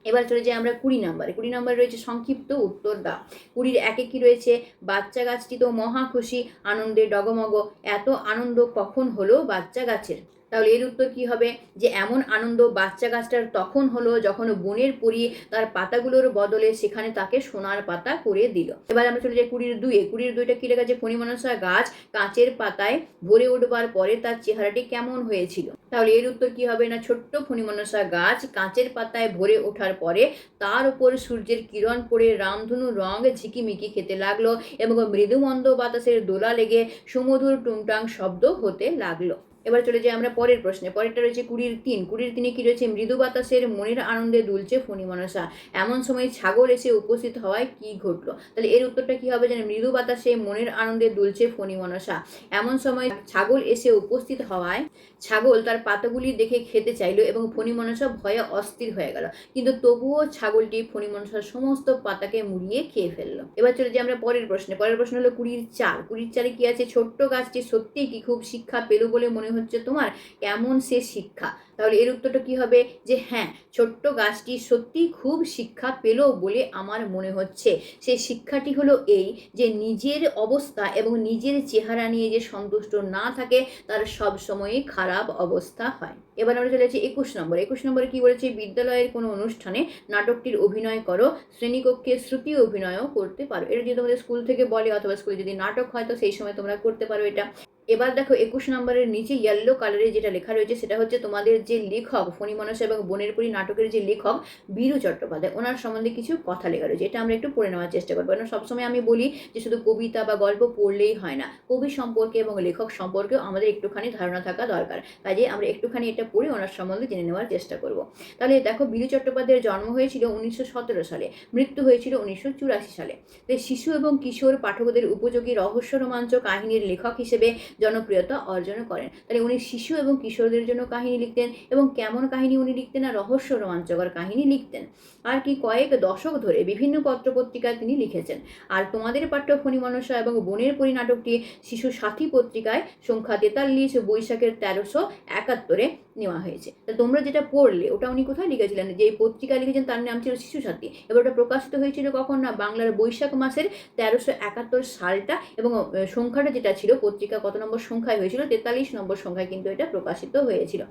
এবার চলে যাই আমরা 20 নম্বরে। 20 নম্বরে রয়েছে সংক্ষিপ্ত উত্তর দাও। 20 একে কি রয়েছে, বাচ্চা গাছটি তো মহা খুশি, আনন্দে ডগমগ, এত আনন্দ কখন হলো বাচ্চা গাছের। তাহলে এর উত্তর কি হবে, যে এমন আনন্দ বাচ্চা গাছটার তখন হলো যখন বনের পরী তার পাতাগুলোর বদলে সেখানে তাকে সোনার পাতা করে দিল। এবার আমরা চলে যাই 20-2-এ। 20-2টা কি লেখা আছে, ফণী মনসা গাছ কাঁচের পাতায় ভরে উঠবার পরে তার চেহারাটি কেমন হয়েছিল। তাহলে এর উত্তর কি হবে না, ছোট্ট ফণী মনসা গাছ কাঁচের পাতায় ভরে ওঠার পরে তার উপর সূর্যের কিরণ পড়ে রামধনু রং ঝিকিমিকি খেতে লাগলো এবং মৃদুমন্দ বাতাসের দোলা লেগে সুমধুর টুংটাং শব্দ হতে লাগলো। এবার চলে যাই আমরা পরের প্রশ্নে। পরেরটা রয়েছে 20-3। 20-3-এ কি রয়েছে, মৃদু বাতাসের মনের আনন্দে দুলছে ফণী মনসা, এমন সময় ছাগল এসে উপস্থিত হওয়ায় কি ঘটলো। তাহলে এর উত্তরটা কি হবে, যেন মৃদু বাতাসে মনের আনন্দে দুলছে ফণী মনসা, এমন সময় ছাগল এসে উপস্থিত হওয়ায় ছাগল তার পাতাগুলি দেখে খেতে চাইলো এবং ফণী মনসা ভয়ে অস্থির হয়ে গেল, কিন্তু তবুও ছাগলটি ফণী মনসার সমস্ত পাতাকে মুড়িয়ে খেয়ে ফেললো। এবার চলে যাই আমরা পরের প্রশ্নে। পরের প্রশ্ন হলো 20-4। 20-4-এ কি আছে, ছোট্ট গাছটি সত্যিই কি খুব শিক্ষা পেল বলে মনে হচ্ছে তোমার, কেমন সে শিক্ষা। তাহলে এর উত্তরটা কি হবে, যে হ্যাঁ, ছোট্ট গাছটি সত্যি খুব শিক্ষা পেল বলে আমার মনে হচ্ছে। সেই শিক্ষাটি হলো এই, যে নিজের অবস্থা এবং নিজের চেহারা নিয়ে যে সন্তুষ্ট না থাকে তার সব সময়ই খারাপ অবস্থা হয়। এবার আমরা চলে যাচ্ছি 21 নম্বরে। 21 নম্বরে কি বলেছে, বিদ্যালয়ের কোনো অনুষ্ঠানে নাটকটির অভিনয় করো, শ্রেণীকক্ষে শ্রুতি অভিনয়ও করতে পারো। এটা যদি তোমাদের স্কুল থেকে বলে অথবা স্কুলে যদি নাটক হয় তো সেই সময় তোমরা করতে পারো এটা। এবার দেখো 21 নম্বরের নিচে ইয়েলো কালারে যেটা লেখা রয়েছে সেটা হচ্ছে তোমাদের যে লেখক ফণী মনসা এবং বনের পরী নাটকের যে লেখক বীরু চট্টোপাধ্যায়, ওনার সম্বন্ধে কিছু কথা লেখা রয়েছে। এটা আমরা একটু পড়ে নেওয়ার চেষ্টা করবো। কারণ সবসময় আমি বলি যে শুধু কবিতা বা গল্প পড়লেই হয় না, কবি সম্পর্কে এবং লেখক সম্পর্কেও আমাদের একটুখানি ধারণা থাকা দরকার। কাজে আমরা একটুখানি এটা পড়ে ওনার সম্বন্ধে জেনে নেওয়ার চেষ্টা করব। তাহলে দেখো, বীরু চট্টোপাধ্যায়ের জন্ম হয়েছিল 1917 সালে, মৃত্যু হয়েছিল 1984 সালে। তাই শিশু এবং কিশোর পাঠকদের উপযোগী রহস্য রোমাঞ্চ কাহিনীর লেখক হিসেবে জনপ্রিয়তা অর্জন করেন। তাহলে উনি শিশু এবং কিশোরদের জন্য কাহিনী লিখতেন, এবং কেমন কাহিনী উনি লিখতেন, না রহস্য রোমাঞ্চকর কাহিনী লিখতেন। আর কি কয়েক দশক ধরে বিভিন্ন পত্রপত্রিকায় তিনি লিখেছেন। আর তোমাদের পাঠ্য ফণী মনসা এবং বনের পরী নাটকটি শিশু সাথী পত্রিকায় সংখ্যা 43 বৈশাখের 1371 নেওয়া হয়েছে। তা তোমরা যেটা পড়লে ওটা উনি কোথায় লিখেছিলেন, যে পত্রিকা লিখেছেন তার নাম ছিল শিশু সাথী। এবার ওটা প্রকাশিত হয়েছিল কখন, না বাংলার বৈশাখ মাসের 1371 সালটা, এবং সংখ্যাটা যেটা ছিল পত্রিকা কত নম্বর সংখ্যায় হয়েছিল, 43 নম্বর সংখ্যায় কিন্তু এটা প্রকাশিত হয়েছিল।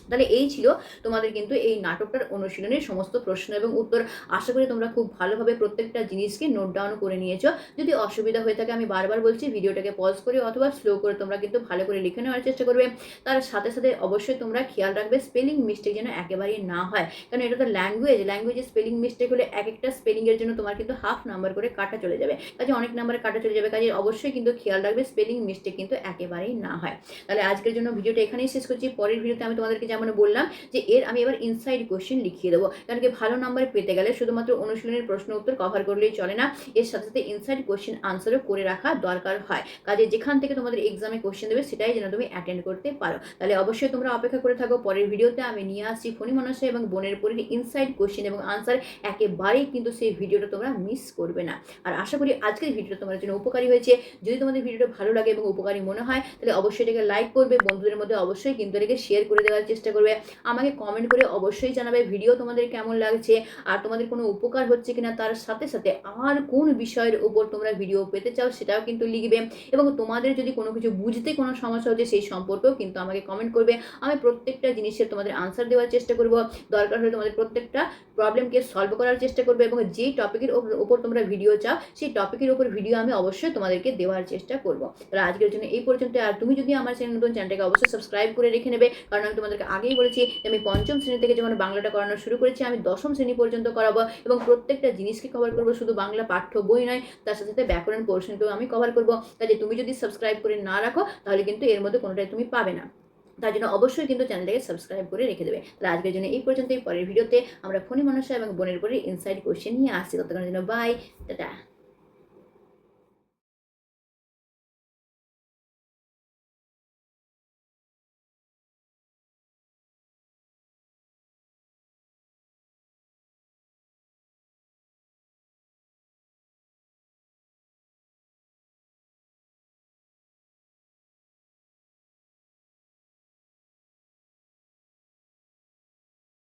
তাহলে এই ছিল তোমাদের কিন্তু এই নাটকটার অনুশীলনের সমস্ত প্রশ্ন এবং উত্তর। আশা করি তোমরা খুব ভালোভাবে প্রত্যেকটা জিনিসকে নোট ডাউন করে নিয়েছো। যদি অসুবিধা হয়ে থাকে আমি বারবার বলছি, ভিডিওটাকে পজ করে অথবা স্লো করে তোমরা কিন্তু ভালো করে লিখে নেওয়ার চেষ্টা করবে। তার সাথে সাথে অবশ্যই তোমরা খেয়াল রাখবে স্পেলিং মিস্টেক যেন একেবারেই না হয়, কারণ এটা তো ল্যাঙ্গুয়েজে স্পেলিং মিস্টেক হলে এক একটা স্পেলিংয়ের জন্য তোমার কিন্তু হাফ নাম্বার করে কাটা চলে যাবে, কাজে অনেক নাম্বারে কাটা চলে যাবে। কাজে অবশ্যই কিন্তু খেয়াল রাখবে স্পেলিং মিস্টেক কিন্তু একেবারেই না হয়। তাহলে আজকের জন্য ভিডিওটা এখানেই শেষ করছি। পরের ভিডিওতে আমি তোমাদেরকে যেমন বললাম যে আমি এবার ইনসাইড কোশ্চেন লিখিয়ে দেবো, কারণ কি ভালো নাম্বার পেতে গেলে শুধুমাত্র অনুশীলনের প্রশ্ন উত্তর কভার করলেই চলে না, এর সাথে সাথে ইনসাইড কোশ্চেন আনসারও করে রাখা দরকার হয়। কাজে যেখান থেকে তোমাদের এক্সামে কোশ্চেন দেবে সেটাই যেন তুমি অ্যাটেন্ড করতে পারো। তাহলে অবশ্যই তোমরা অপেক্ষা করে থাকো, পরের ভিডিওতে আমি নিয়ে আসছি ফণী মনসা এবং বনের পরীর ইনসাইড কোশ্চেন এবং আনসার। একেবারেই কিন্তু সেই ভিডিওটা তোমরা মিস করবে না। আর আশা করি আজকের ভিডিওটা তোমাদের জন্য উপকারী হয়েছে। যদি তোমাদের ভিডিওটা ভালো লাগে এবং উপকারী মনে হয় তাহলে অবশ্যই এটাকে লাইক করবে, বন্ধুদের মধ্যে অবশ্যই কিন্তু এটাকে শেয়ার করে দেওয়ার চেষ্টা করবে। আমাকে কমেন্ট করে অবশ্যই জানাবে ভিডিও তোমাদের কেমন লাগছে, আর তোমাদের কোনো উপকার হচ্ছে কিনা, তার সাথে সাথে আর কোন বিষয়ের উপর তোমরা ভিডিও পেতে চাও সেটাও কিন্তু লিখবে। এবং তোমাদের যদি কোনো কিছু বুঝতে কোনো সমস্যা হচ্ছে সেই সম্পর্কেও কিন্তু আমাকে কমেন্ট করবে। আমি প্রত্যেকটা জিনিসের তোমাদের আনসার দেওয়ার চেষ্টা করব, দরকার হলে তোমাদের প্রত্যেকটা প্রবলেমকে সলভ করার চেষ্টা করবে, এবং যেই টপিকের উপর তোমরা ভিডিও চাও সেই টপিকের উপর ভিডিও আমি অবশ্যই তোমাদেরকে দেওয়ার চেষ্টা করব। তাহলে আজকের জন্য এই পর্যন্ত। আর তুমি যদি আমার চ্যানেল নতুন, চ্যানেলটাকে অবশ্যই সাবস্ক্রাইব করে রেখে নেবে, কারণ আমি তোমাদেরকে আগেই বলেছি যে আমি 5ম শ্রেণী থেকে যখন বাংলাটা করানো শুরু করেছি আমি 10ম শ্রেণী পর্যন্ত করাবো, এবং প্রত্যেকটা জিনিসকে কভার করবো, শুধু বাংলা পাঠ্য বই নয়, তার সাথে সাথে ব্যাকরণ পোর্শনকেও আমি কভার করবো। কাজে তুমি যদি সাবস্ক্রাইব করে না রাখো তাহলে কিন্তু এর মধ্যে কোনোটাই তুমি পাবে না। তার জন্য অবশ্যই কিন্তু চ্যানেলটাকে সাবস্ক্রাইব করে রেখে দেবে। তাহলে আজকের জন্য এই পর্যন্তই। পরের ভিডিওতে আমরা ফণী মনসা এবং বনের পরীর ইনসাইড কোশ্চেন নিয়ে আসছি। ততক্ষণের জন্য বাই, টাটা।